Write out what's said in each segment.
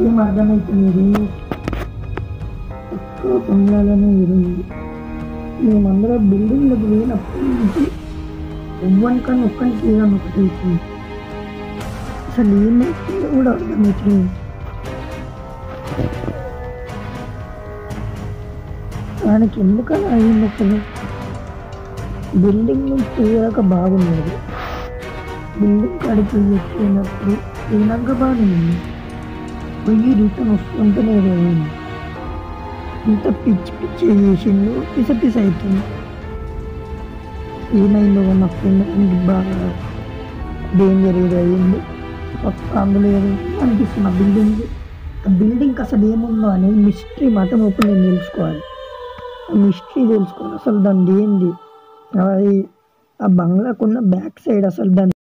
ఏం అర్థమవుతుంది. ఒక్క బంగ్లాలోనే ఇరుంది. మేమందరం బిల్డింగ్లకు పోయినప్పటి నుంచి ఎవ్వనికన్నా ఒక్కరికి ఏదన్నా ఒకటి అవుతుంది. అసలు ఏమైతుందో కూడా అర్థమవుతుంది. ఆయనకి ఎందుకలా అయింది అసలు. బిల్డింగ్ నుంచి పోయాక బాగున్నది. బిల్డింగ్ కాడికి పోయినప్పుడు పోయినాక బాగుంది. పోయి రిటర్న్ వస్తుంటేనే పోయింది. ఇంత పిచ్చి పిచ్చి చేసిండు. పిస అవుతుంది. ఏమైందో నా ఫ్రెండ్ బాగా డేంజర్ ఏదో అయ్యింది. అందులో ఏదో అనిపిస్తుంది. ఆ బిల్డింగ్ అసలు ఏముందో అనేది మిస్టరీ మాత్రం ఇప్పుడు నేను తెలుసుకోవాలి. మిస్టరీ తెలుసుకోవాలి. అసలు దాన్ని ఏంది, అది ఆ బంగ్లాకున్న బ్యాక్ సైడ్ అసలు దాని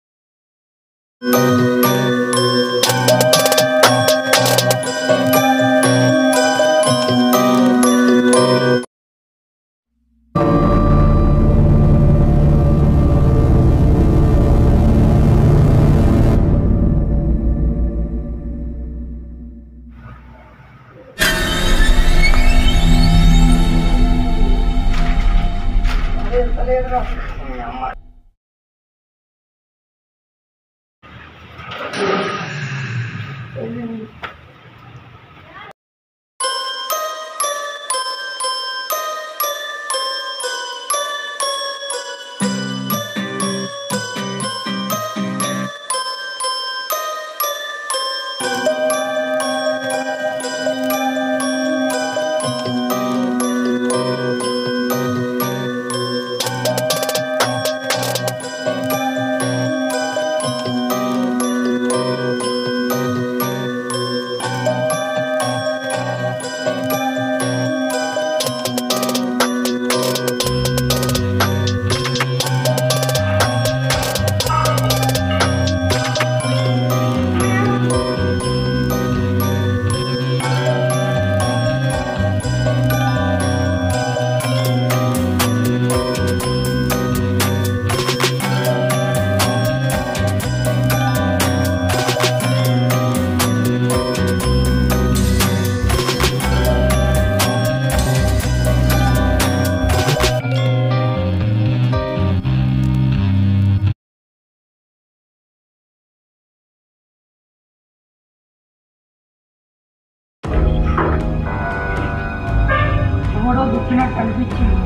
వచ్చినట్టు అనిపించింది.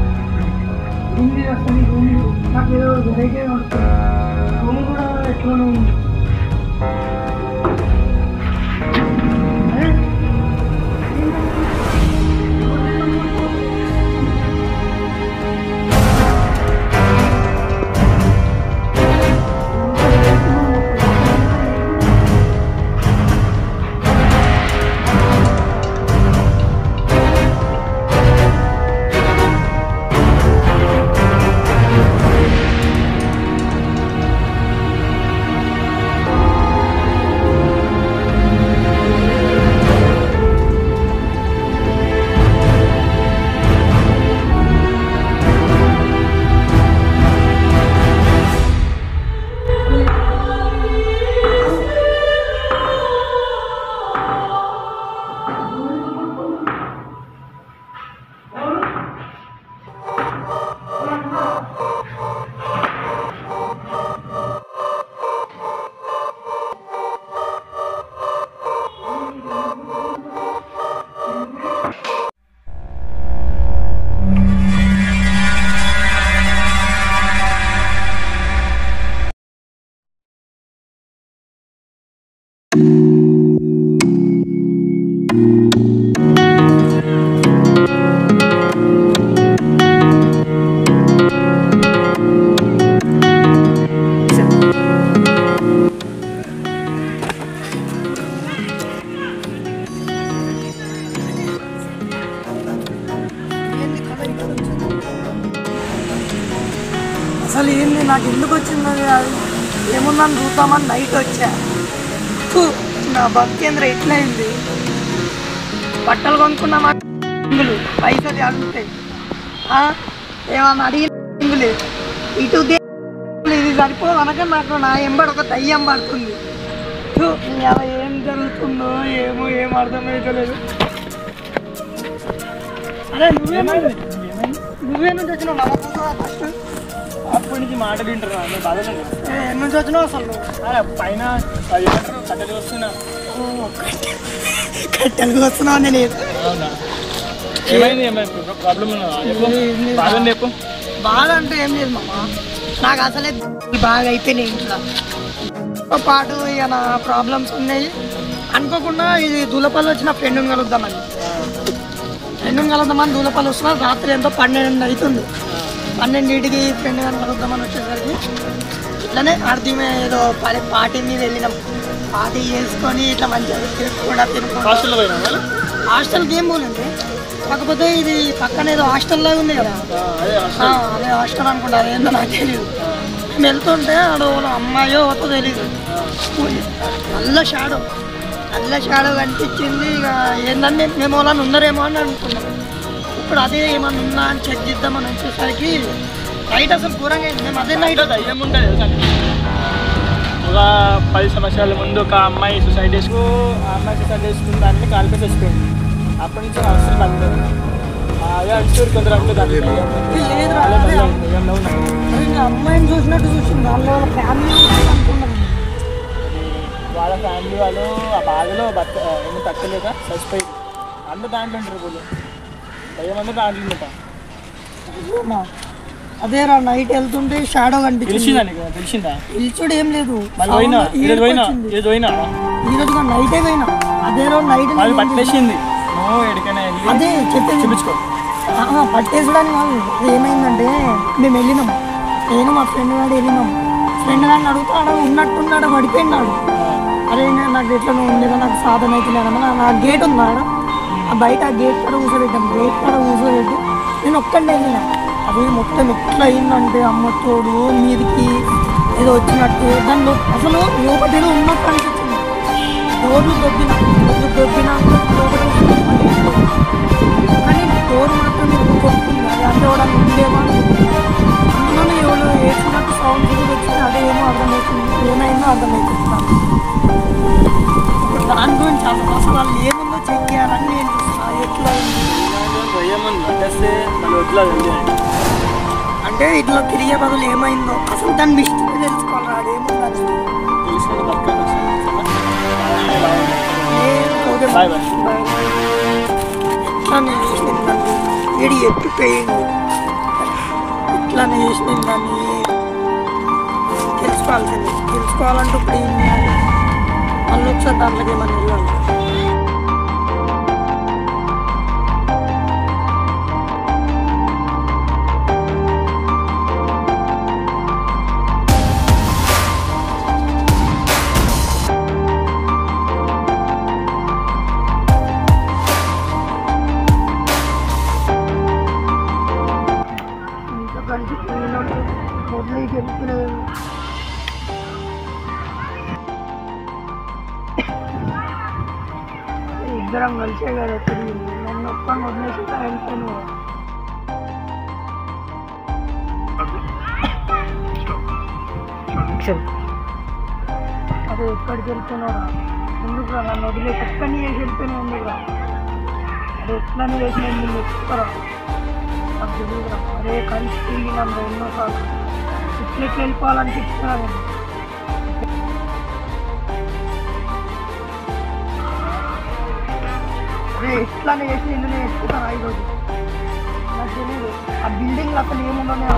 ఏంది అసలు ఈ రూమ్ నాకు ఏదో వెరైటీ ఉంటుంది. రూమ్ కూడా ఎట్లనో ఉంది. అసలు ఏంది నాకు ఎందుకు వచ్చింది అది ఏముందని చూద్దామని నైట్ వచ్చా. నా బతికేంద్ర ఎట్లయింది. బట్టలు కొనుక్కున్నామా పైసలు అడుగుతాయి. ఏమన్నా అడిగి ఇటు ఇది సరిపోదు అనక నాకు నా ఎంబడి ఒక దయ్యం పడుతుంది. అలా ఏంది జరుగుతుందో ఏమో ఏం అర్థమైతలేదు. అరే నువ్వే నుంచి వచ్చినావు నమ్మకం ఫస్ట్ అప్పటి నుంచి మాటలు వింటున్నా బాధలు ఎన్ని నుంచి వచ్చినావు అసలు? పైన కట్టెలు వస్తున్నా. కట్టెలు వస్తున్నావు నేను. ఏమైంది ప్రాబ్లం ఉన్నదా చెప్పు. బాధ అంటే ఏం లేదు మామ, నాకు అసలే బాగా అయిపోయినాయి ఇంట్లో పాటు. ఇక నా ప్రాబ్లమ్స్ ఉన్నాయి. అనుకోకుండా ఇది దూలపల్లి వచ్చిన ఫ్రెండ్ని కలుద్దామని దూలపల్లి వస్తున్నా. రాత్రి ఎంతో 12 అవుతుంది. 12కి ఫ్రెండ్ కానీ కలుద్దామని వచ్చేసరికి ఇట్లనే అర్థమే ఏదో పార్టీ మీద వెళ్ళినాం. పార్టీ చేసుకొని ఇట్లా మంచిగా తిరుగుకుండా హాస్టల్కి ఏం పోలేదు. కాకపోతే ఇది పక్కన ఏదో హాస్టల్ లాగా ఉంది కదా, అదే హాస్టల్ అనుకుంటా. అదేందో నాకు తెలియదు. మేము వెళ్తుంటే ఆడో అమ్మాయో అవుతో తెలియదు. నల్ల షాడో కనిపించింది. ఇక ఏంటంటే మేము వాళ్ళని ఉన్నారేమో అని అనుకున్నాం. ఇప్పుడు అదే ఏమన్నా ఉన్నా అని చెక్ చేద్దామని వచ్చేసరికి నైట్ అసలు ఘోరంగా అయింది. మేము అదే నైట్ ఏముంటుంది ఒక 10 సంవత్సరాల ముందు ఒక అమ్మాయి సూసైడ్ చేసుకు చేసుకున్న దాన్ని కాలిపేసి చచ్చిపోయింది. అప్పటి నుంచి అవసరం అందరు అదే అడిచూరు కొందరు అంటే అమ్మాయిని చూసినట్టు చూసింది. వాళ్ళ ఫ్యామిలీ వాళ్ళు ఆ బాధలో ఏమో తట్టలేక చచ్చిపోయి అందరూ దాంట్లో ఉంటారు. పోలు ఏమందరూ దాంట్లో ఉంటా. అదే రా నైట్ వెళ్తుంటే షాడో కనిపించింది. తెలిసిందా? పిలిచుడు ఏం లేదు. ఈ రోజు నైటే పోయినా. అదే రోజు నైట్ పట్టేసింది. అదే చెప్పించుకో పట్టేసడానికి కాదు. ఏమైందంటే మేము వెళ్ళినాం, నేను మా ఫ్రెండ్ గారు వెళ్ళినాం. ఫ్రెండ్ గారిని అడుగుతాడు, ఉన్నట్టున్నాడు, పడిపోయినాడు. అరే నాకు ఎట్లా నువ్వు ఉండేదా, నాకు సాధన అవుతున్నాడమ్మా. నా గేట్ ఉన్నాడు, బయట ఆ గేట్ కాడ కూర్చోబెట్టి నేను ఒక్కడే వెళ్ళినా. అది మొత్తం ఎట్లా అయిందంటే అమ్మతోడు మీదికి ఏదో వచ్చినట్టు. దానిలో అసలు లోపటిలో ఉన్నట్టు అనిపించింది. డోర్లు దొబ్బినాక కానీ డోర్ మాత్రం కొడుతుంది. అది అంటే కూడా ఉండేమో అందులోనే ఎవరు వేసినట్టు సౌండ్ వచ్చింది. అదేమో అర్థమవుతుంది, ఏమైందో అర్థమవుతుంది. ఇప్పుడు దాని గురించి అసలు వాళ్ళు ఏముందో చెక్ చేయాలని నేను చూస్తున్నా. ఎట్లా అంటే ఇట్లా తిరిగే బదులు ఏమైందో అసలు దాని మిస్టేక్ తెలుసుకోవాలి. అదేముందో ఎట్లానే చేసిందని వీడి ఎప్పిపోయింది. ఎట్లానే చేసిందని తెలుసుకోవాలంటే ఇప్పుడు ఏం చేయాలి? మళ్ళీ ఒకసారి దాంట్లోకి ఏమన్నా వెళ్ళాలి. ఇద్దరం కలిసే కదా తిరిగింది. నన్ను ఒప్పంగా వదిలేసి వెళ్ళిపోయాను. అదే ఎక్కడికి వెళ్తున్నారా? ఎందుకురా నన్ను వదిలేసి ఎక్కడిని చేసి వెళ్తూనే ఎందుకురా? అది ఎట్లని చేసి నేను నిన్ను ఎక్కుతారా? నాకు తెలియదురా. అదే కలిసి తిరిగినాను ఎన్నోసార్లు. ఇట్లా వెళ్ళిపోవాలనిపిస్తున్నాను. అదే ఎట్లానే చేసి నిన్ను ఎక్కుతారా ఈరోజు? నాకు తెలియదు. ఆ బిల్డింగ్ అసలు ఏముందో ఆ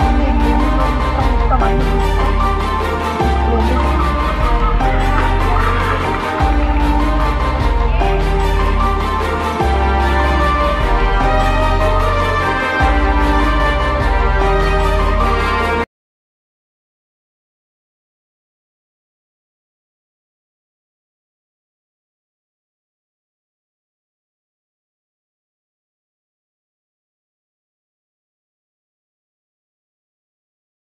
బిల్డింగ్ ఏముందో మొత్తం అన్ని